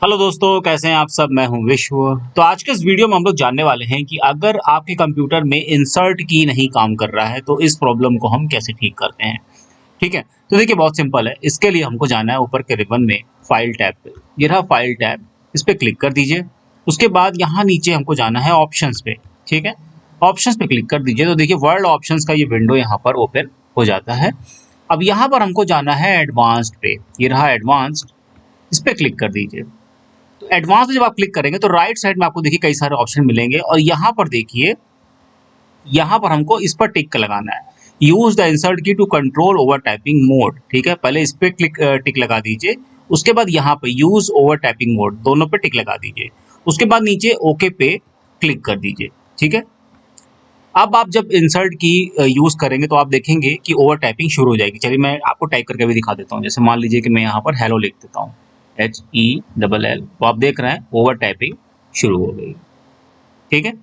Hello दोस्तों, कैसे हैं आप सब। मैं हूं विश्व। तो आज के इस वीडियो में हम लोग जानने वाले हैं कि अगर आपके कंप्यूटर में इंसर्ट की नहीं काम कर रहा है तो इस प्रॉब्लम को हम कैसे ठीक करते हैं। ठीक है, तो देखिए बहुत सिंपल है। इसके लिए हमको जाना है ऊपर के रिबन में फाइल टैब पे। ये रहा फाइल टैब, इस पर क्लिक कर दीजिए। उसके बाद यहाँ नीचे हमको जाना है ऑप्शंस पे। ठीक है, ऑप्शंस पे क्लिक कर दीजिए तो देखिए वर्ल्ड ऑप्शंस का ये विंडो यहाँ पर ओपन हो जाता है। अब यहाँ पर हमको जाना है एडवांस्ड पे। ये रहा एडवांस्ड, इस पर क्लिक कर दीजिए। तो एडवांस में जब आप क्लिक करेंगे तो राइट साइड में आपको देखिए कई सारे ऑप्शन मिलेंगे और यहाँ पर देखिए, यहाँ पर हमको इस पर टिक लगाना है। Use the insert key to control over typing mode. ठीक है, पहले इस पे टिक लगा दीजिए। उसके बाद यहाँ पे यूज ओवर टाइपिंग मोड, दोनों पे टिक लगा दीजिए। उसके बाद नीचे ओके पे क्लिक कर दीजिए। ठीक है, अब आप जब इंसर्ट की यूज करेंगे तो आप देखेंगे कि ओवर टाइपिंग शुरू हो जाएगी। चलिए मैं आपको टाइप करके भी दिखा देता हूँ। जैसे मान लीजिए कि मैं यहाँ पर हेलो लिख देता हूँ, HELL, तो आप देख रहे हैं ओवर टाइपिंग शुरू हो गई। ठीक है।